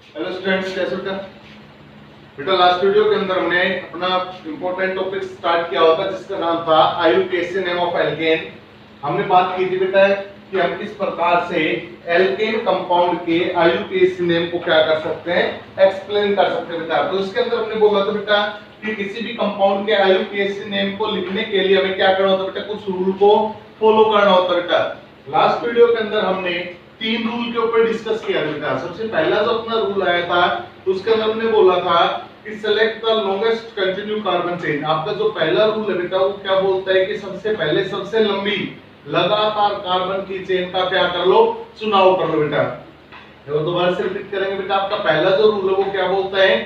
Hello students, कैसे हो? बेटा लास्ट वीडियो के अंदर हमने अपना इंपॉर्टेंट टॉपिक स्टार्ट किया होता जिसका नाम था आईयूपीएसी नेम ऑफ एल्केन। हमने बात की थी बेटा कि हम किस प्रकार से एल्केन कंपाउंड के आईयूपीएसी नेम को क्या कर सकते हैं, एक्सप्लेन कर सकते हैं बेटा। तो इसके अंदर हमने बोला था बेटा कि किसी भी कंपाउंड के आईयूपीएसी नेम को लिखने के लिए हमें क्या करना होता है बेटा, कुछ रूल को फॉलो करना होता है बेटा। लास्ट वीडियो के अंदर हमने 3 रूल के ऊपर डिस्कस किया बेटा। सबसे पहला जो अपना रूल आया था उसके अंदर हमने बोला था कि select the longest continue carbon chain. आपका जो पहला रूल है बेटा वो क्या बोलता है कि सबसे पहले सबसे लंबी लगातार कार्बन की चेन का क्या कर लो, चुनाव कर लो बेटा। तो दोबारा से रिपीट करेंगे बेटा, आपका पहला जो रूल है वो क्या बोलता है,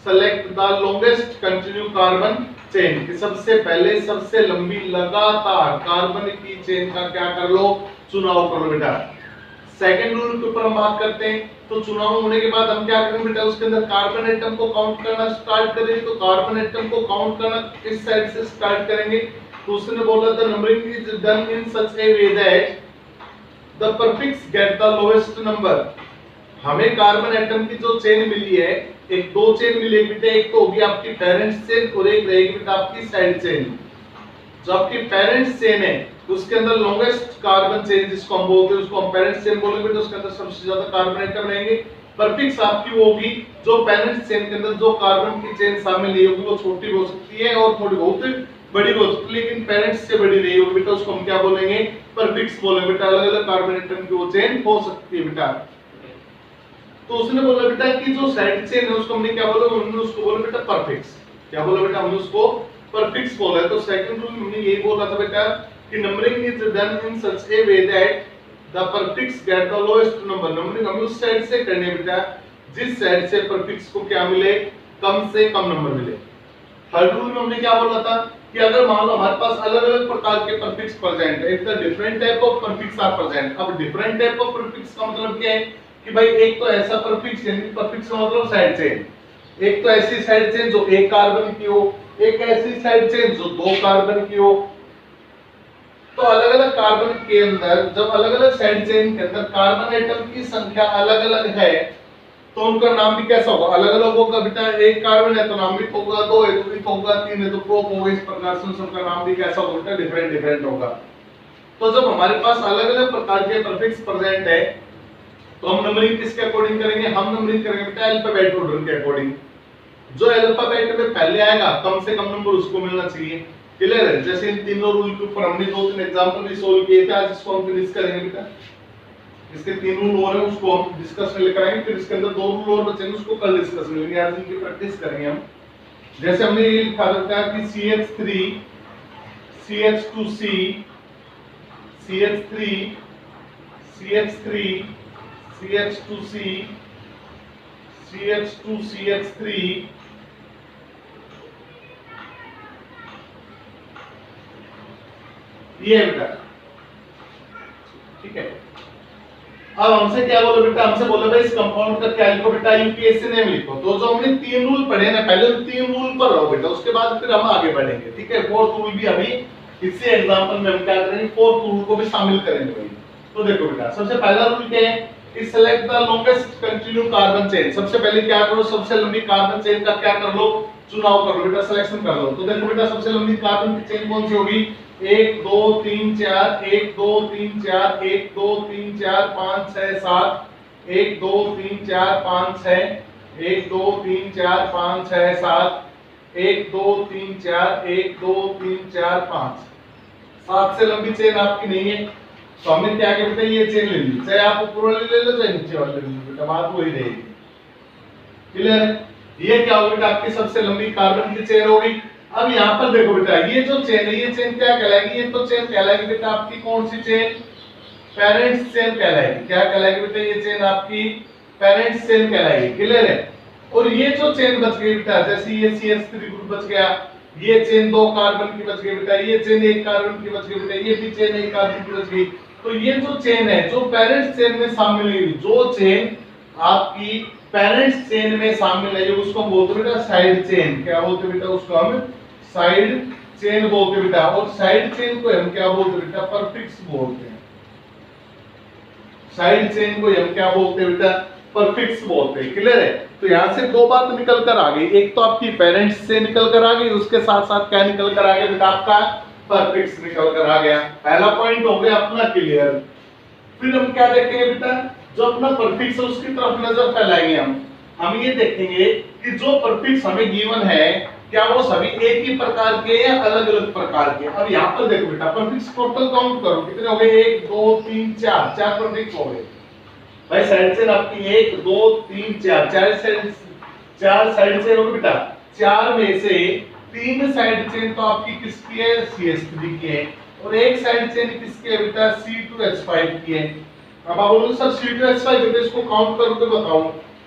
select the longest continue carbon chain, कि सबसे पहले सबसे लंबी लगातार कार्बन की चेन का क्या कर लो, चुनाव कर लो बेटा। सेकंड रूल के ऊपर हम बात करते हैं। तो चुनाव होने के बाद हम क्या करेंगे बेटा, उसके अंदर कार्बन एटम को काउंट करना स्टार्ट करेंगे। तो कार्बन एटम को काउंट करना किस साइड से स्टार्ट करेंगे, तो उसने बोला the numbering is done in such A way that the prefix get the lowest number. हमें कार्बन एटम की जो चेन मिली है, एक दो चेन मिली बेटा, एक तो होगी आपकी पेरेंट्स चेन और एक रहेगी बेटा आपकी साइड चेन। जो आपकी पेरेंट्स चेन है उसके अंदर लॉन्गेस्ट कार्बन चेन जिसको हम बोलते हैं उसको हम पेरेंट्स चेन बोलेंगे। तो उसके अंदर सबसे ज्यादा कार्बन एटम रहेंगे। प्रीफिक्स आपकी वो होगी जो पेरेंट्स चेन के अंदर जो कार्बन की चेन शामिल नहीं होगी वो छोटी हो सकती है और थोड़ी बहुत बड़ी हो सकती है, लेकिन पेरेंट्स से बड़ी नहीं होगी बेटा, उसको हम क्या बोलेंगे, प्रीफिक्स बोलेंगे बेटा। अलग अलग कार्बन एटम की वो चेन हो सकती है बेटा। तो उसने बोला बेटा कि जो साइड चेन है उसको हमने क्या बोला, हमने उसको बोला बेटा प्रीफिक्स। क्या बोला बेटा, हमने उसको प्रीफिक्स बोला है। तो सेकंड रूल हमने यही बोला था बेटा कि numbering is done in such A way that the prefix get the lowest number. Numbering हमें उस साइड से करनी है बेटा जिस साइड से प्रीफिक्स को क्या मिले, कम से कम नंबर मिले। थर्ड रूल में हमने क्या बोला था कि अगर मान लो हमारे पास अलग अलग प्रकार के प्रीफिक्स प्रेजेंट है, if the different type of prefix are present. अब डिफरेंट टाइप ऑफ प्रीफिक्स का मतलब क्या है कि भाई एक तो ऐसा प्रीफिक्स यानी प्रीफिक्स का मतलब साइड चेन, एक तो ऐसी साइड चेन जो एक कार्बन की हो, एक ऐसी साइड चेन जो दो कार्बन की हो। तो अलग अलग कार्बन के अंदर जब अलग अलग साइड चेन के अंदर कार्बन एटम की संख्या अलग अलग है तो उनका नाम भी कैसा होगा, अलग अलग होगा बेटा। एक कार्बन है तो नाम भी होगा, दो है तो भी होगा, तीन है तो प्रोप होगा। इस प्रकार से सबका नाम भी कैसा होगा बेटा, डिफरेंट डिफरेंट होगा। तो जब हमारे पास अलग अलग प्रकार के प्रीफिक्स प्रेजेंट है तो हम नंबरिंग किसके अकॉर्डिंग करेंगे, हम नंबरिंग करेंगे बेटा अल्फाबेट ऑर्डर के अकॉर्डिंग। जो अल्फाबेट में पहले आएगा कम से कम नंबर उसको मिलना चाहिए। क्लियर है? जैसे इन तीनों रूल के ऊपर हमने दो तीन एग्जांपल भी सोल्व किए थे, आज इसको हम फिनिश करेंगे बेटा। इसके 3 रूल और हैं उसको हम डिस्कस में लेकर आएंगे, फिर इसके अंदर 2 रूल और बचे हैं उसको कल डिस्कस में लेंगे। आज इनकी प्रैक्टिस करेंगे हम। जैसे हमने ये लिखा था कि CH3 CH2C CH3 CH3 CH2C CH2 CH3 ये है बेटा, ठीक है। अब हमसे क्या बोला बेटा, हमसे बोला भाई इस कंपाउंड का क्या लिखो बेटा, यूपीएससी नेम लिखो। तो जो हमने 3 रूल पढ़े ना, पहले तो 3 रूल पर रहो बेटा, उसके बाद फिर हम आगे बढ़ेंगे, ठीक है। फोर्थ रूल भी अभी इसी एग्जांपल में हम क्या करेंगे, फोर्थ रूल को भी शामिल करेंगे भाई। तो देखो बेटा, सबसे पहला रूल क्या है कि select the longest continue carbon chain. सबसे पहले क्या करो, सबसे लंबी कार्बन चेन का क्या कर लो, चुनाव कर लो बेटा, सिलेक्शन कर लो। तो देखो बेटा सबसे लंबी कार्बन की चेन कौन सी होगी, 1 2 3 4 1 2 3 4 1 2 3 4 5 6 7 1 2 3 4 5 6 1 2 3 4 5 6 7 1 2 3 4 1 2 3 4 5 7 से लंबी चेन आपकी नहीं है। तो हमने क्या किया बेटा, ये चेन ले ली, चाहे आप ऊपर वाली ले लो चाहे नीचे वाली ले लो बेटा, बात वही रहेगी। क्लियर है? ये क्या होगी बेटा, आपकी सबसे लंबी कार्बन की चेन होगी। अब यहाँ पर देखो बेटा, ये जो चेन है ये चेन क्या कहलाएगी, ये तो चेन कहलाएगी बेटा आपकी कौन सी चेन, पेरेंट्स चेन कहलाएगी। क्या कहलाएगी बेटा, ये चेन आपकी पेरेंट्स चेन कहलाएगी। क्लियर है? और ये जो चेन बच गई बेटा, जैसे ये CH3 ग्रुप बच गया, ये चेन 2 कार्बन की बच गई बेटा, ये चेन 1 कार्बन की बच गई बेटा, ये भी चेन 1 कार्बन की बच गई। तो ये जो चेन है जो पेरेंट्स चेन में शामिल है, जो चेन आपकी पेरेंट्स चेन में शामिल है, उसको हम बोलते हैं बेटा साइड चेन। क्या बोलते हैं बेटा, उसको हम साइड चेन बोलते हैं बेटा। और साइड चेन को हम क्या बोलते हैं बेटा, प्रीफिक्स बोलते हैं। साइड चेन को हम क्या बोलते हैं बेटा, परफिक्स बोलते हैं। क्लियर है? तो यहाँ से दो बात निकल कर आ गई, एक तो आपकी पेरेंट्स से निकल कर आ गई, उसके साथ साथ क्या निकल कर आ गया बेटा, आपका परफिक्स निकल कर आ गया। पहला पॉइंट हो गया अपना क्लियर। फिर हम क्या देखेंगे बेटा, जो अपना परफिक्स है उसकी तरफ नजर फैलाएंगे। हम ये देखेंगे कि जो परफिक्स हमें गिवन है क्या वो सभी एक ही प्रकार के या अलग अलग प्रकार के। अब यहाँ पर देखो बेटा, परफिक्स टोटल काउंट करो कितने हो गए, 1 2 3 4, 4 परफिक्स हो गए भाई। साइड चेन आपकी 1 2 3 4, चार साइड चेन हो गई बेटा। चार में से 3 साइड चेन तो आपकी किसकी है, CH3 की है, और एक साइड चेन किसकी है बेटा, C2H5 की है। अब आप बोलोगे सर C2H5 बेटा इसको काउंट करके बताओ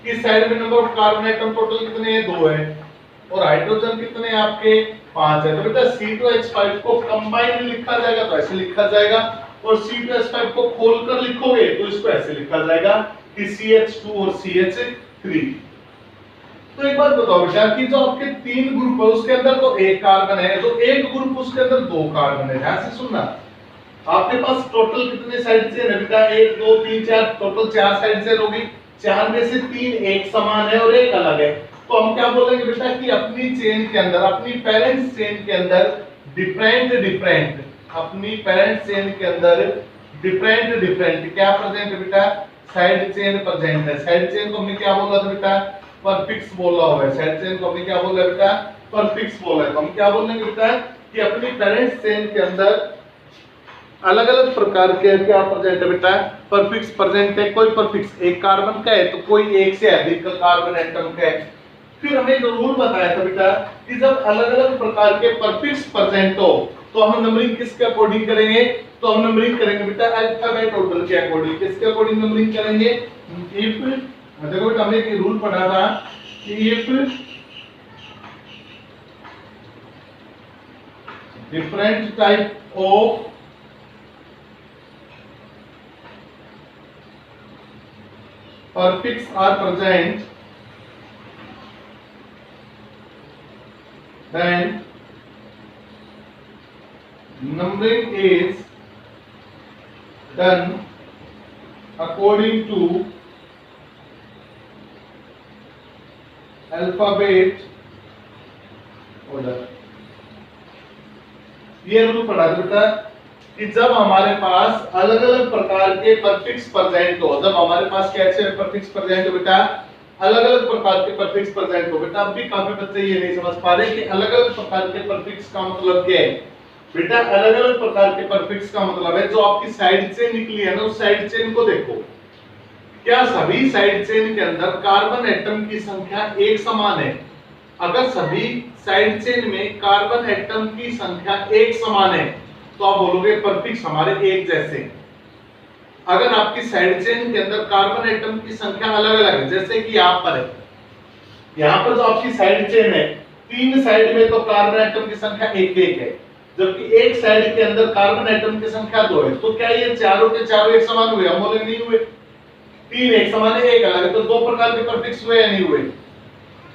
कि साइड में number of carbon atom total कितने हैं, 2 है, और हाइड्रोजन कितने हैं आपके, 5 है। तो बेटा C2H5 को कंबाइन लिखा जाएगा तो ऐसे लिखा जाएगा, और C2H5 को खोलकर लिखोगे तो इसको ऐसे लिखा जाएगा कि CH2 और CH3। तो एक बात बताओ बेटा कि जो आपके 3 ग्रुप है उसके अंदर तो 1 कार्बन है, जो एक ग्रुप उसके अंदर 2 कार्बन है। ध्यान से सुनना, आपके पास टोटल कितने साइड चेन है बेटा, 1 2 3 4, टोटल 4 साइड चेन होगी। 4 में से 3 एक समान है और एक अलग है। तो हम क्या बोलेंगे बेटा कि अपनी चेन के अंदर, अपनी पेरेंट्स चेन के अंदर डिफरेंट अपनी पेरेंट्स चेन के अंदर डिफरेंट क्या प्रेजेंट है बेटा, साइड चेन प्रेजेंट है। साइड चेन को हमने क्या बोला था बेटा, परफिक्स बोला हुआ है। साइड चेन को हमने क्या बोला है बेटा, परफिक्स बोला है। तो हम क्या बोलेंगे बेटा कि अपनी पेरेंट्स चेन के अंदर अलग अलग प्रकार के क्या प्रेजेंट है बेटा, परफिक्स प्रेजेंट है। कोई परफिक्स एक कार्बन का है तो कोई एक से अधिक कार्बन एटम का है। फिर हमें एक रूल बताया था बेटा कि जब अलग अलग प्रकार के परफिक्स प्रेजेंट हो तो हम नंबरिंग किसके अकॉर्डिंग करेंगे, तो हम नंबरिंग करेंगे बेटा अल्फाबेट ऑर्डर के अकॉर्डिंग। किसके अकॉर्डिंग नंबरिंग करेंगे, इफ देखो बेटा हमने एक रूल पढ़ा था कि if different type of perfix are present, then numbering is done according to alphabet order। ये रूल पढ़ा था बेटा कि जब हमारे पास अलग अलग प्रकार के परफिक्स प्रेजेंट हो, जब हमारे पास कैसे परफिक्स प्रेजेंट हो बेटा, अलग अलग प्रकार के परफिक्स प्रेजेंट हो। बेटा अब भी काफी बच्चे ये नहीं समझ पा रहे कि अलग अलग प्रकार के परफिक्स का मतलब क्या है। बेटा अलग अलग प्रकार के परफिक्स का मतलब है जो आपकी साइड चेन निकली है ना, उस साइड चेन को देखो, क्या सभी साइड चेन के अंदर कार्बन एटम की संख्या एक समान है। अगर सभी साइड चेन में कार्बन एटम की संख्या एक समान है तो आप बोलोगे परफिक्स हमारे एक जैसे। अगर आपकी साइड चेन के अंदर कार्बन एटम की संख्या अलग अलग है, जैसे कि यहाँ पर है, यहाँ पर जो आपकी साइड चेन है 3 साइड में तो कार्बन एटम की संख्या एक एक है, जबकि एक साइड के अंदर कार्बन एटम की संख्या 2 है। तो क्या ये चारों के चारों एक समान हुए, हम बोलेंगे नहीं हुए। 3 एक समान है, एक अलग है, तो 2 प्रकार के परफिक्स हुए या नहीं हुए,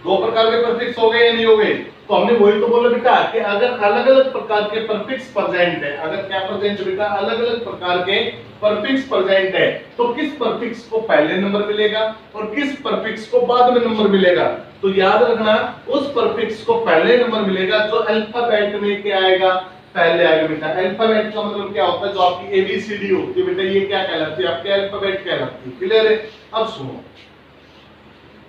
2 प्रकार के परफिक्स हो गए या नहीं हो गए। तो हमने वही तो बोला बेटा कि अगर अलग अलग प्रकार के परफिक्स प्रेजेंट है, अगर क्या प्रेजेंट है बेटा, अलग अलग प्रकार के परफिक्स प्रेजेंट है, तो किस परफिक्स को पहले नंबर मिलेगा और किस परफिक्स को बाद में नंबर मिलेगा। तो याद रखना उस परफिक्स को पहले नंबर मिलेगा जो अल्फाबेट में क्या आएगा, पहले आएगा बेटा। अल्फाबेट का मतलब क्या होता है, जो आपकी ABCD होती है बेटा, ये क्या कहलाती है, आपके अल्फाबेट कहलाती है। क्लियर है? अब सुनो,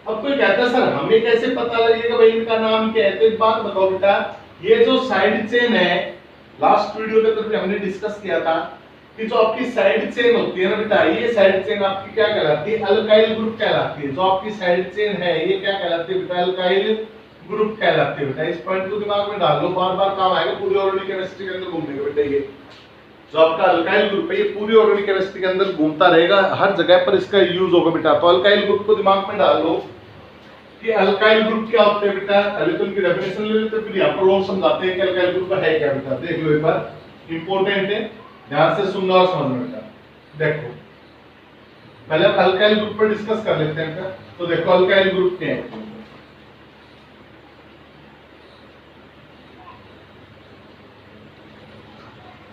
अब कोई कहता है सर हमें कैसे पता लगेगा भाई इनका नाम क्या है। तो एक बात बताओ बेटा, ये जो साइड चेन है, लास्ट वीडियो के अंदर हमने डिस्कस किया था कि जो आपकी साइड चेन होती है ना बेटा, ये साइड चेन आपकी क्या कहलाती है, अल्काइल ग्रुप कहलाती है। जो आपकी साइड चेन है ये क्या कहलाती है बेटा, अल्काइल ग्रुप कहलाती है बेटा। इस पॉइंट को दिमाग में डाल लो, बार बार काम आएगा पूरी ऑर्गेनिक केमिस्ट्री के अंदर घूमने का बेटा। ये जो आपका अल्काइल ग्रुप है ये पूरी ऑर्गेनिक केमिस्ट्री के अंदर घूमता रहेगा, हर जगह पर इसका यूज होगा बेटा। तो अल्काइल ग्रुप को दिमाग में डाल लो कि अल्काइल ग्रुप क्या होते हैं बेटा। पहले तो इनकी डेफिनेशन ले लेते हैं, फिर यहाँ पर और समझाते हैं कि अल्काइल ग्रुप है क्या बेटा। देख लो एक बार, इंपॉर्टेंट है, ध्यान से सुनना और समझना बेटा। देखो पहले हम अल्काइल ग्रुप पर डिस्कस कर लेते हैं बेटा। तो देखो अल्काइल ग्रुप क्या है,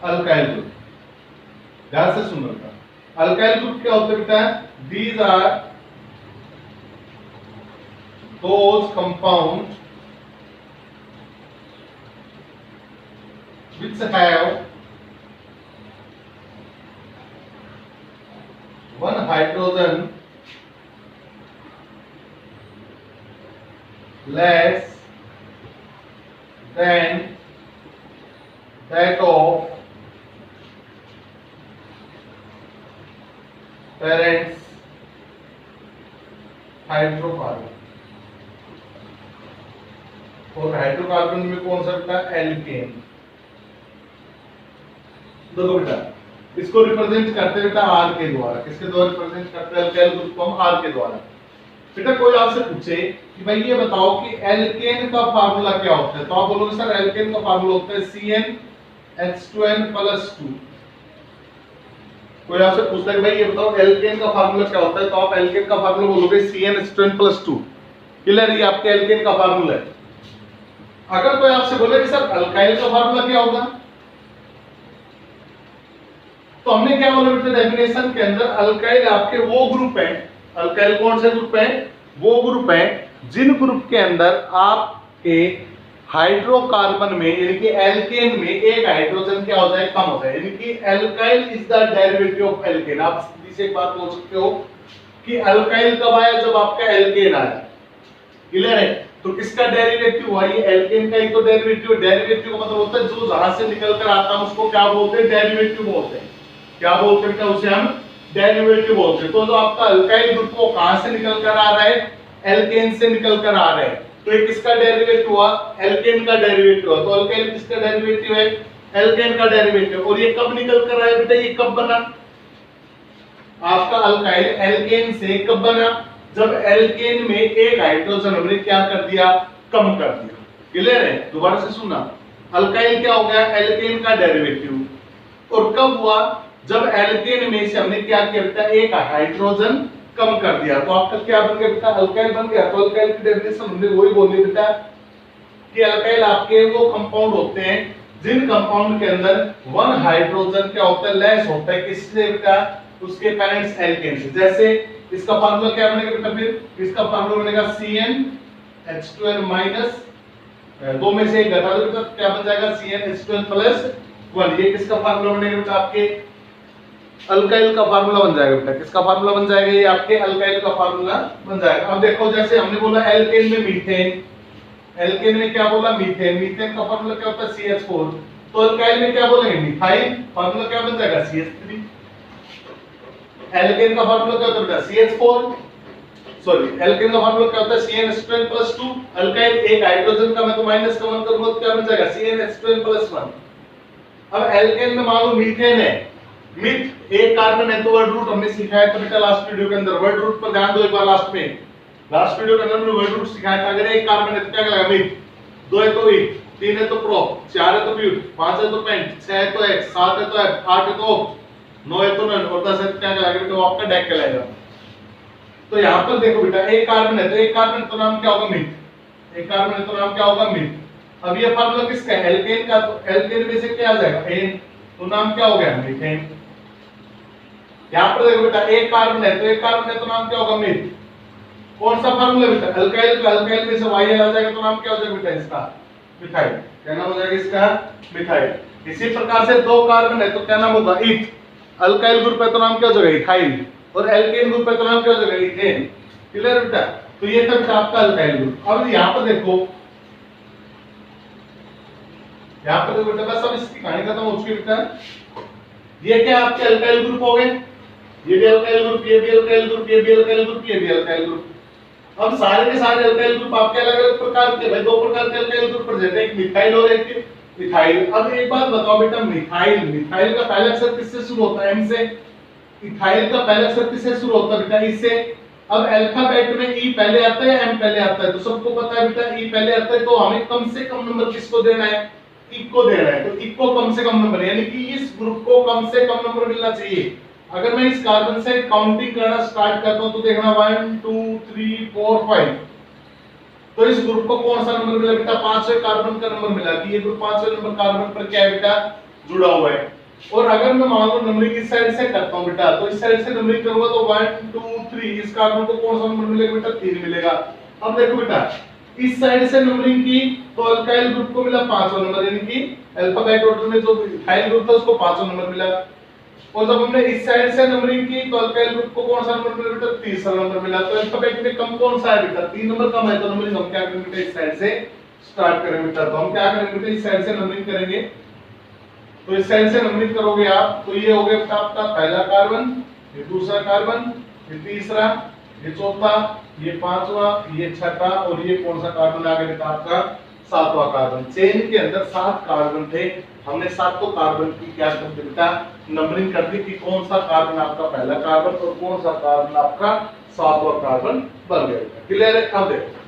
अल्काइल ग्रुप, ध्यान से सुनना बेटा। अल्काइल ग्रुप क्या होते हैं बेटा, these are those compounds which have one hydrogen less than that of parents hydrocarbon. और हाइड्रोकार्बन में कौन सा बेटा? एल्केन। देखो बेटा, इसको रिप्रेजेंट करते हैं बेटा आर के द्वारा। किसके द्वारा रिप्रेजेंट करते हैं? एल्काइल ग्रुप को हम आर के द्वारा। बेटा कोई आपसे पूछे कि भाई ये बताओ कि एल्केन का फार्मूला क्या होता है, तो आप बोलोगे सर एल्केन का फार्मूला होता है CnH2n+2। कोई आपसे पूछता है कि भाई ये बताओ एल्केन का फार्मूला क्या होता है, तो आप एल्केन का फार्मूला बोलोगे CnH2n+2। क्लियर? ये आपके एल्केन का फार्मूला है। अगर कोई आपसे बोले कि सर अल्काइल का फार्मूला क्या होगा, तो हमने क्या बोला बेटा डेफिनेशन के अंदर? अल्काइल आपके वो ग्रुप है, अल्काइल कौन से ग्रुप है? वो ग्रुप है जिन ग्रुप के अंदर आपके हाइड्रोकार्बन में यानी कि एल्केन में एक हाइड्रोजन क्या हो जाए? कम हो जाए। यानी कि alkyl is the derivative of alkene. आप सीधी से एक बात बोल सकते हो कि अल्काइल कब आया? जब आपका एल्केन आया। क्लियर है? तो किसका डेरिवेटिव हुआ? ये एल्केन का ही तो डेरिवेटिव। डेरिवेटिव का मतलब होता है जो जहां से निकल कर आता है उसको क्या बोलते हैं? डेरिवेटिव बोलते हैं। क्या बोलते हैं? उसे हम डेरिवेटिव बोलते हैं। तो जो आपका अल्काइल ग्रुप को कहां से निकल कर आ रहा है? एल्केन से निकल कर आ रहा है। तो ये किसका डेरिवेटिव हुआ? एल्केन का डेरिवेटिव हुआ। तो अल्काइल किसका डेरिवेटिव है? एल्केन का डेरिवेटिव। और ये कब निकल कर आया बेटा? ये कब बना आपका अल्काइल? एल्केन से कब बना? जब एल्केन में एक हाइड्रोजन हमने क्या कर दिया? कम कर दिया। क्लियर है? दोबारा से सुनना, अल्काइल क्या हो गया? एल्केन का डेरिवेटिव। और कब हुआ? जब एल्केन में से हमने क्या किया बेटा? एक हाइड्रोजन कम कर दिया। तो आपका क्या बन गया बेटा? अल्काइल बन गया। तो अल्काइल की डेफिनेशन हमने वही बोली बेटा कि अल्काइल आपके वो कंपाउंड होते हैं जिन कंपाउंड के अंदर वन हाइड्रोजन क्या होता है? लेस होता है। किससे बेटा? उसके पेरेंट्स एल्केन से। जैसे इसका फार्मूला क्या बनेगा बेटा? फिर इसका फार्मूला बनेगा CnH2n- दो में से एक घटा दो बेटा, क्या बन जाएगा? CnH2n+1। ये किसका फार्मूला बनेगा बेटा? आपके अल्काइल का फार्मूला बन जाएगा बेटा। किसका फार्मूला बन जाएगा? ये आपके अल्काइल का फार्मूला बन जाएगा। अब देखो जैसे हमने बोला एल्केन में मीथेन, एल्केन में क्या बोला? मीथेन। मीथेन का फार्मूला क्या होता है? CH4। तो अल्काइल में क्या बोलेंगे? मिथाइल। फार्मूला क्या बन जाएगा? CH3। एल्केन का फार्मूला क्या होता है बेटा? CH4। सॉरी, एल्केन का फार्मूला क्या होता है? CnH2n+2। अल्काइल एक हाइड्रोजन का मैं तो माइनस का 1 करूंगा तो क्या बन जाएगा? CnH2n+1। अब एल्केन में मान लो मीथेन है, मिथ एक कार्बन है, तो वर्ड रूट हमने सिखाया था बेटा लास्ट वीडियो के अंदर। वर्ड रूट पर ध्यान दो एक बार। लास्ट वीडियो के अंदर हमने वर्ड रूट सिखाया था। अगर एक कार्बन है तो क्या लगेगा? मिथ। 2 है तो इथ, 3 है तो प्रो, 4 है तो ब्यूट, 5 है तो पेंट, 6 है तो एक्स, 7 है तो एफ, 8 है तो ऑक्ट, 9 है तो नन और 10 है तो क्या कहलाएगा बेटा? वो आपका डेक कहलाएगा। तो यहाँ पर देखो बेटा एक कार्बन है तो एक कार्बन तो नाम क्या होगा? मिथ। एक कार्बन है तो नाम क्या होगा? मिथ। अब ये फार्मूला किसका है? एल्केन का। तो एल्केन में से क्या आ जाएगा? एन। तो नाम क्या हो गया? मीथेन। यहाँ पर देखो बेटा एक कार्बन है तो एक कार्बन है तो नाम क्या होगा? मिथ। कौन सा फार्मूला बेटा? अल्काइल का। अल्काइल में से YL आ जाएगा तो नाम क्या हो जाएगा बेटा? इसका मिथाइल। क्या नाम हो जाएगा इसका? मिथाइल। इसी प्रकार से दो कार्बन है तो क्या नाम होगा? इथ। अल्काइल ग्रुप है तो नाम क्या हो जाएगा? इथाइल। और एल्केन ग्रुप है तो नाम क्या हो जाएगा? इथेन। क्लियर बेटा? तो ये था बेटा आपका अल्काइल ग्रुप। अब यहाँ पर देखो, यहाँ पर देखो बेटा बस अब इसकी कहानी खत्म हो चुकी बेटा। ये क्या आपके अल्काइल ग्रुप हो गए? ये भी अल्काइल ग्रुप, ये भी अल्काइल ग्रुप, ये भी अल्काइल ग्रुप, ये भी अल्काइल ग्रुप। अब सारे के सारे अल्काइल ग्रुप आपके अलग-अलग प्रकार के, भाई दो प्रकार के अल्काइल ग्रुप पर जाते हैं, एक मिथाइल और एक इथाइल। अब एक बात बताओ बेटा, मिथाइल, मिथाइल का पहला अक्षर किससे शुरू होता है? एम से। इथाइल का पहला अक्षर किससे शुरू होता है बेटा? ई से। अब अल्फाबेट में ई पहले आता है या एम पहले आता है? तो सबको पता है बेटा ई पहले आता है। तो हमें कम से कम नंबर किसको देना है? ई को देना है। तो ई को कम से कम नंबर, यानी कि इस ग्रुप को कम से कम नंबर मिलना चाहिए। अगर मैं इस कार्बन से काउंटिंग करना स्टार्ट करता हूं तो देखना 1 2 3 4 5। तो इस ग्रुप को कौन सा नंबर मिला बेटा? 5वें कार्बन का नंबर मिला कि ये ग्रुप 5वें नंबर कार्बन पर क्या है बेटा? जुड़ा हुआ है। और अगर मैं मान लो नंबरिंग इस साइड से करता हूं बेटा, तो इस साइड से नंबरिंग करूंगा तो 1 2 3, इस कार्बन को कौन सा नंबर मिलेगा बेटा? 3 मिलेगा। अब देखो बेटा, इस साइड से नंबरिंग की तो अल्काइल ग्रुप को मिला 5वां नंबर, यानी कि अल्फाबेट ऑर्डर में जो इथाइल ग्रुप था उसको 5वां नंबर मिला। और जब हमने इस साइड से नंबरिंग की तो अल्काइल ग्रुप को कौन सा नंबर मिला बेटा? तीसरा नंबर मिला। तो अल्फाबेट में कम कौन सा है बेटा? 3 नंबर कम है, तो नंबरिंग हम क्या करेंगे बेटा? इस साइड से स्टार्ट करेंगे बेटा। तो हम क्या करेंगे बेटा? इस साइड से नंबरिंग करेंगे। तो इस साइड से नंबरिंग करोगे आप तो ये हो गया बेटा आपका पहला कार्बन, ये दूसरा कार्बन, ये तीसरा, ये चौथा, ये पांचवा, ये छठा और ये कौन सा कार्बन आ गया बेटा? आपका 7वां कार्बन। चेन के अंदर 7 कार्बन थे, हमने 7 कार्बन की क्या कर दी बेटा? नंबरिंग कर दी कि कौन सा कार्बन आपका पहला कार्बन और कौन सा कार्बन आपका 7वां कार्बन बन गया। क्लियर है? अब देखो,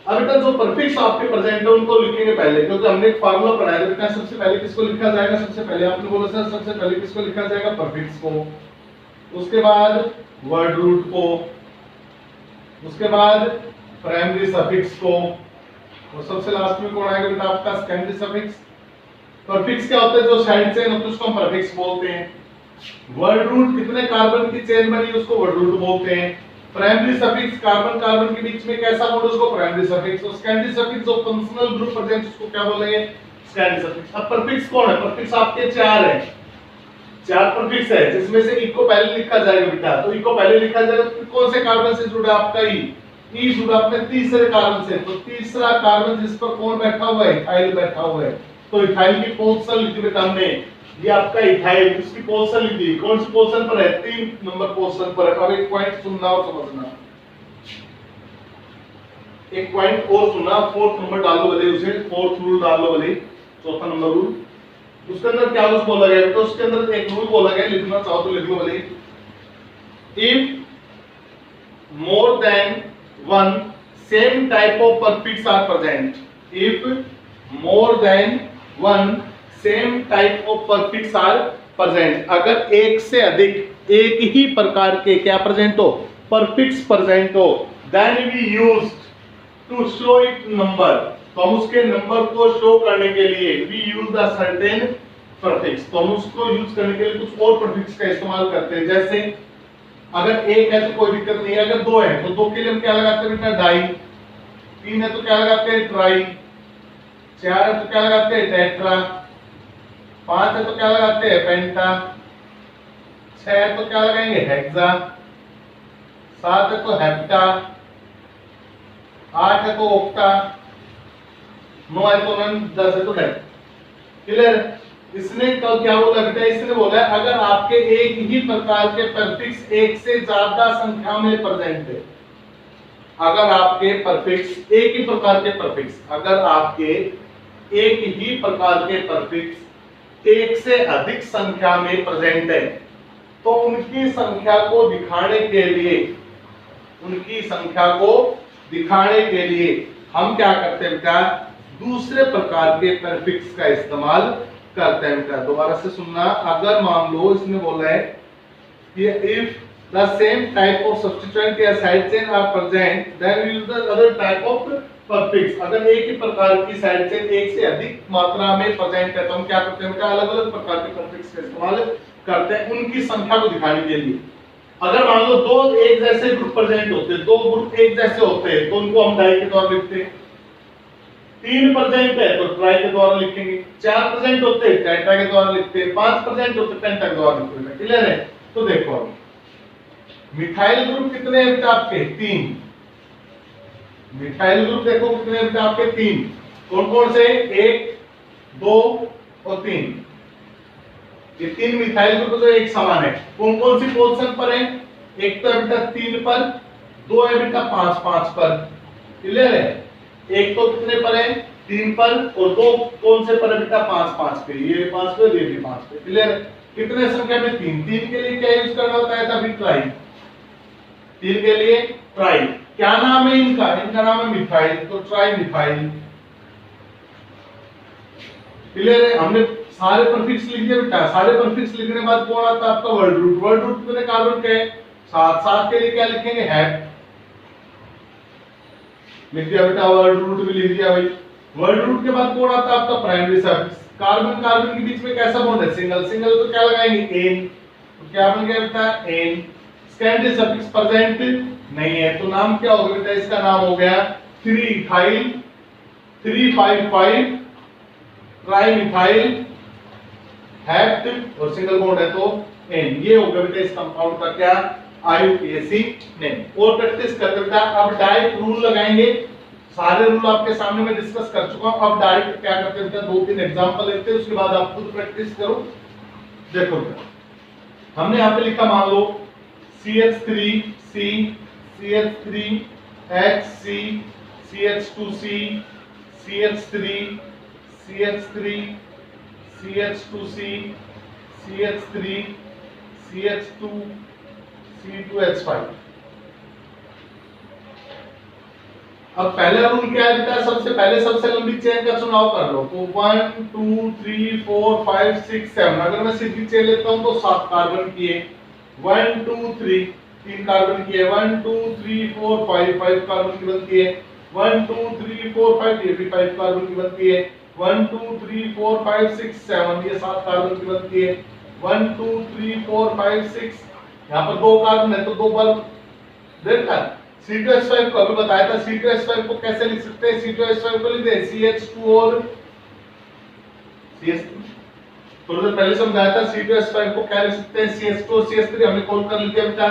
अब बेटा जो परफिक्स आपके प्रेजेंट है उनको लिखेंगे पहले, क्योंकि हमने एक फार्मूला पढ़ाया था बेटा। सबसे पहले किसको लिखा जाएगा? सबसे पहले आपने बोला सर सबसे पहले किसको लिखा जाएगा? परफिक्स को, उसके बाद वर्ड रूट को, उसके बाद प्राइमरी सफिक्स को, और सबसे लास्ट में कौन आएगा बेटा? आपका सेकेंडरी सफिक्स। परफिक्स क्या होता है? जो साइड चेन होती है उसको हम परफिक्स बोलते हैं। वर्ड रूट कितने कार्बन की चेन बनी उसको वर्ड रूट बोलते हैं। प्राइमरी सफिक्स कार्बन कार्बन के बीच में कैसा बॉन्ड उसको प्राइमरी सफिक्स। और सेकेंडरी सफिक्स जो फंक्शनल ग्रुप प्रेजेंट उसको क्या बोलेंगे? Secondary suffix. अब परफिक्स कौन है? परफिक्स आपके 4 हैं, 4 परफिक्स है, जिसमें से ई को पहले लिखा जाएगा बेटा। तो ई को पहले लिखा जाएगा तो कौन से कार्बन से जुड़ा? आपका ई जुड़ा अपने तीसरे कार्बन से। तो तीसरा कार्बन जिस पर कौन बैठा हुआ है? इथाइल बैठा हुआ है। तो इथाइल की पोजीशन लिखी बेटा हमने, ये आपका इथाइल, इसकी पोजीशन लिखी। कौन सी पोजीशन पर है? 3 नंबर पोजीशन पर है। अब एक पॉइंट सुनना और समझना, एक पॉइंट और सुनना। 4th नंबर डाल लो भले, उसे 4th रूल डाल लो भले, 4था नंबर रूल। उसके अंदर क्या कुछ बोला गया? तो उसके अंदर एक रूल बोला गया, लिखना चाहो तो लिख लो भले। If more than one same type of prefix are present, if more than one same type of prefix are present, अगर एक से अधिक एक ही प्रकार के क्या प्रेजेंट हो? परफिक्स प्रेजेंट हो, then we used to show it number, तो हम उसके नंबर को शो करने के लिए we use the certain prefix, तो हम उसको यूज करने के लिए कुछ और परफिक्स का इस्तेमाल करते हैं। जैसे अगर एक है तो कोई दिक्कत नहीं है, अगर 2 है तो 2 के लिए हम क्या लगाते हैं बेटा? डाई। 3 है तो क्या लगाते हैं? ट्राई। 4 है तो क्या लगाते हैं? टेट्रा। 5 है तो क्या लगाते हैं? पेंटा। 6 है तो क्या लगाएंगे? हेक्सा। 7 है तो हेप्टा। 8 है तो ऑक्टा। 9 है तो नन। 10 है तो डेट। क्लियर? इसने कल क्या बोला बेटा? इसने बोला अगर आपके एक ही प्रकार के परफिक्स एक से ज्यादा संख्या में प्रेजेंट है, अगर आपके परफिक्स एक ही प्रकार के परफिक्स, अगर आपके एक ही प्रकार के परफिक्स एक से अधिक संख्या में प्रेजेंट है, तो उनकी संख्या को दिखाने के लिए, उनकी संख्या को दिखाने के लिए हम क्या करते हैं बेटा? दूसरे प्रकार के परफिक्स का इस्तेमाल करते हैं बेटा। दोबारा से सुनना, अगर मान लो इसने बोला है कि if the same type of substituent या side chain are present then we use the other type of prefix, अगर एक ही प्रकार की साइड चेन एक से अधिक मात्रा में प्रेजेंट है तो हम क्या करते हैं बेटा? अलग-अलग प्रकार के परफिक्स का इस्तेमाल करते हैं उनकी संख्या को दिखाने के लिए। अगर मान लो 2 एक जैसे ग्रुप प्रेजेंट होते हैं, 2 ग्रुप एक जैसे होते हैं तो उनको हम डाई के द्वारा लिखते हैं। 3 प्रेजेंट है तो ट्राई के द्वारा लिखेंगे। 4 प्रेजेंट होते हैं टेट्रा के द्वारा लिखते हैं। 5 प्रेजेंट होते हैं पेंटा के द्वारा लिखते हैं। क्लियर है? तो देखो मिथाइल ग्रुप कितने हैं बेटा आपके? 3। मिथाइल ग्रुप देखो कितने हैं बेटा आपके? 3। कौन कौन से? 1, 2 और 3। ये 3 मिथाइल ग्रुप जो एक समान है, कौन कौन सी पोजीशन पर है? एक तो है बेटा 3 पर, 2 है बेटा 5 पर। क्लियर है? एक तो कितने पर है? 3 पर, और 2 कौन से पर है बेटा? 5 पे। ये 5 पे, ये भी 5 पे। क्लियर है? कितने संख्या में? 3 के लिए क्या यूज करना होता है? तभी ट्राई। 3 के लिए ट्राई। क्या नाम है इनका? इनका नाम है मिथाइल, तो ट्राई मिथाइल। क्लियर है? हमने सारे परफिक्स लिख दिए बेटा। सारे परफिक्स लिखने के बाद कौन आता है आपका? Word root. वर्ड रूट कितने कार्बन के हैं? 7 के लिए क्या लिखेंगे? हैप। लिख दिया बेटा, वर्ड रूट भी लिख दिया भाई। वर्ड रूट के बाद कौन आता है आपका? Primary suffix. कार्बन कार्बन के बीच में कैसा बॉन्ड है? सिंगल। सिंगल तो क्या लगाएंगे? एन। तो क्या बन गया बेटा? एन। स्कैंड सफिक्स प्रेजेंट नहीं है, तो नाम क्या होगा बेटा? इसका नाम हो गया 3 इथाइल 355 ट्राइमिथाइल हेप्ट और सिंगल बॉन्ड है तो एन। ये होगा बेटा इस कंपाउंड का क्या? IUPAC name. और प्रैक्टिस करते बेटा अब डायरेक्ट रूल लगाएंगे। सारे रूल आपके सामने मैं डिस्कस कर चुका हूं। अब डायरेक्ट क्या करते हैं बेटा? 2-3 एग्जांपल लेते हैं, उसके बाद आप खुद प्रैक्टिस करो। देखो बेटा हमने यहां पे लिखा, मान लो CH3C CH3HC CH2C CH3 CH3 CH2C CH3 CH2 C2H5। अब पहला रूल क्या है बेटा? सबसे पहले सबसे लंबी चेन का चुनाव कर लो। तो 1 2 3 4 5 6 7, अगर मैं सीधी चेन लेता हूं तो 7 कार्बन किए, 1 2 3 3 कार्बन किए, 1 2 3 4 5 5 कार्बन की बनती है, 1 2 3 4 5 ये भी 5 कार्बन की बनती है, 1 2 3 4 5 6 7 ये 7 कार्बन की बनती है, 1 2 3 4 5 6 यहाँ पर 2 कार्बन है तो 2 बार देखा। C2H5 को अभी बताया था, C2H5 को कैसे लिख सकते हैं? C2H5 को लिख दे CH2 और CH3। थोड़ा देर पहले समझाया था C2H5 को क्या लिख सकते हैं? CH2 और CH3 हमने कॉल कर लिया बेटा।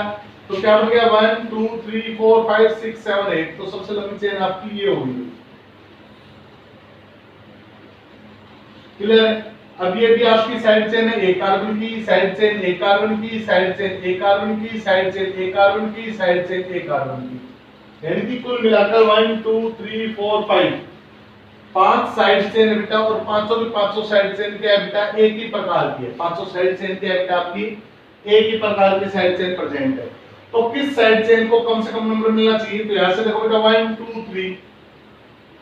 तो क्या बन गया? 1 2 3 4 5 6 7 8। तो सबसे लंबी चेन आपकी ये होगी। क्लियर है? अब ये भी आपकी साइड चेन है, एक कार्बन की साइड चेन, एक कार्बन की साइड चेन, एक कार्बन की साइड चेन, एक कार्बन की साइड चेन, एक कार्बन की, यानी कि कुल मिलाकर 1 2 3 4 5 5 साइड चेन है बेटा। और पांचों की पांचों साइड चेन क्या है बेटा? एक ही प्रकार की है। पांचों साइड चेन क्या है बेटा? आपकी एक ही प्रकार की साइड चेन प्रेजेंट है। तो किस साइड चेन को कम से कम नंबर मिलना चाहिए? तो यहां से देखो बेटा 1 2 3,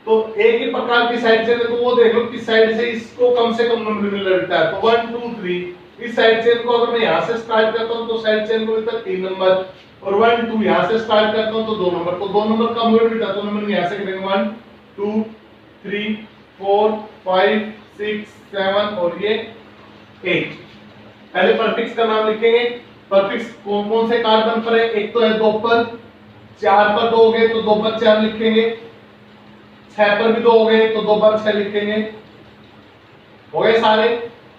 तो एक ही प्रकार की साइड चेन है तो वो देख लो किस साइड से इसको कम से कम नंबर मिल रहा है। तो 1 2 3 इस साइड चेन को अगर मैं यहां से स्टार्ट करता हूं तो साइड चेन को मिलता है 3 नंबर, और 1 2 यहां से स्टार्ट करता हूं तो 2 नंबर। तो 2 नंबर कम हुए बेटा, तो नंबर यहां से करेंगे 1 2 3 4 5 6 7 और ये 8। पहले परफिक्स का नाम लिखेंगे। परफिक्स कौन कौन से कार्बन पर है? एक तो है 2 पर, 4 पर 2 हो गए तो 2 पर 4 लिखेंगे, 6 पर भी 2 हो गए तो 2 पर 6 लिखेंगे। हो गए सारे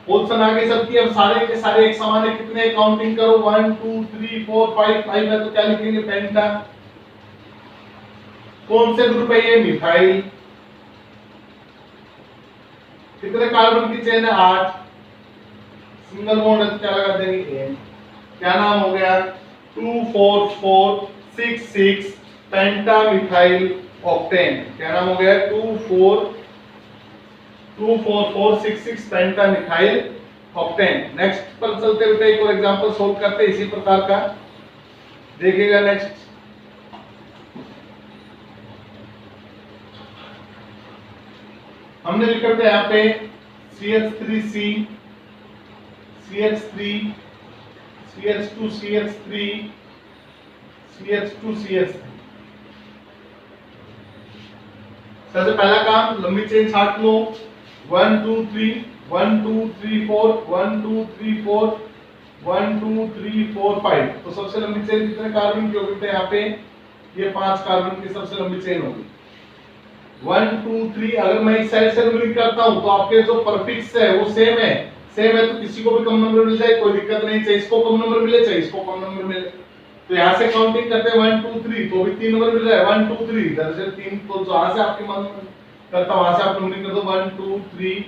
पोजीशन आ गई सबकी। अब सारे के सारे एक समान है, कितने काउंटिंग करो 1 2 3 4 5 5 है तो क्या लिखेंगे? पेंटा। कौन से ग्रुप है ये? मिथाइल। कितने कार्बन की चेन है? 8। सिंगल बॉन्ड है तो क्या लगा देंगे? N। क्या नाम हो गया? 2 4 4 6 6 पेंटा मिथाइल ऑक्टेन। क्या नाम हो गया? 2 4 4 6 6 पेंटा मिथाइल ऑक्टेन। नेक्स्ट पर चलते बेटा, एक और एग्जांपल सोल्व करते हैं इसी प्रकार का, देखिएगा नेक्स्ट। हमने लिखा था यहाँ पे CH3C CH3 CH2 CH3 CH2 CH3। सबसे पहला काम लंबी चेन छाट लो। 1 2 3 1 2 3 4 1 2 3 4 1 2 3 4 5। तो सबसे लंबी चेन कितने कार्बन की होगी? यहाँ पे ये 5 कार्बन की सबसे लंबी चेन होगी। 1 2 3 अगर मैं इस साइड से नंबरिंग करता हूं तो आपके जो परफिक्स है वो सेम है तो किसी को भी कम नंबर मिल जाए कोई दिक्कत नहीं, चाहे इसको कम नंबर मिले चाहे इसको कम नंबर मिले। तो यहां से काउंटिंग करते हैं 1 2 3 तो भी 3 नंबर मिल रहा है 1 2 3 इधर से 3, तो जहां से आपके मन करता वहां से आप नंबरिंग कर दो 1 2 3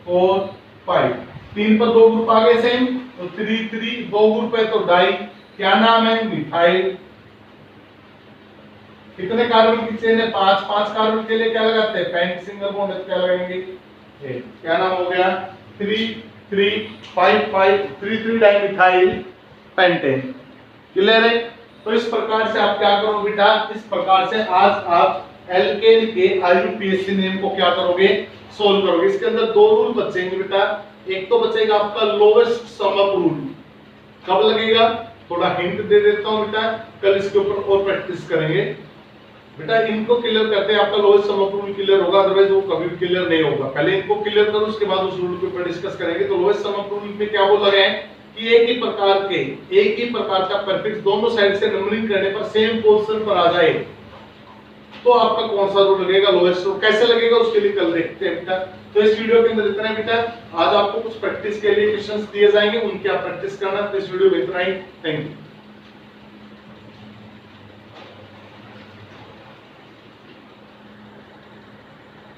4 5। 3 पर 2 ग्रुप आ गए सेम, तो 3 3 2 ग्रुप है तो डाई। क्या नाम है? मिथाइल। कितने कार्बन की चेन है? 5 5 कार्बन के लिए क्या लगाते हैं? पेंट। सिंगल बॉन्ड है तो क्या लगाएंगे? 8। क्या नाम हो गया? 3 3 5 5 3 3 डाइमिथाइल पेंटेन। क्लियर है? तो इस प्रकार से आप क्या करोगे बेटा? इस प्रकार से आज आप एल्केन के IUPAC नेम को क्या करोगे? सोल्व करोगे। इसके अंदर 2 रूल बचेंगे बेटा। एक तो बचेगा आपका लोवेस्ट सम अप रूल। कब लगेगा? थोड़ा हिंट दे देता हूं बेटा, कल इसके ऊपर और प्रैक्टिस करेंगे बेटा। इनको क्लियर करते हैं आपका lowest sum of rule clear होगा, अदरवाइज वो कभी भी क्लियर नहीं होगा। पहले इनको क्लियर करो उसके बाद उस रूल के ऊपर डिस्कस करेंगे। तो लोएस्ट सम ऑफ रूल में क्या बोला गया है कि एक ही प्रकार का प्रीफिक्स दोनों साइड से नंबरिंग करने पर सेम पोजीशन पर आ जाए तो आपका कौन सा रूल लगेगा, लोएस्ट रूल कैसे लगेगा उसके लिए कल देखते हैं बेटा। तो इस वीडियो के अंदर इतना है बेटा, आज आपको कुछ प्रैक्टिस के लिए क्वेश्चंस दिए जाएंगे, उनकी आप प्रैक्टिस करना। तो इस वीडियो में इतना ही, थैंक यू।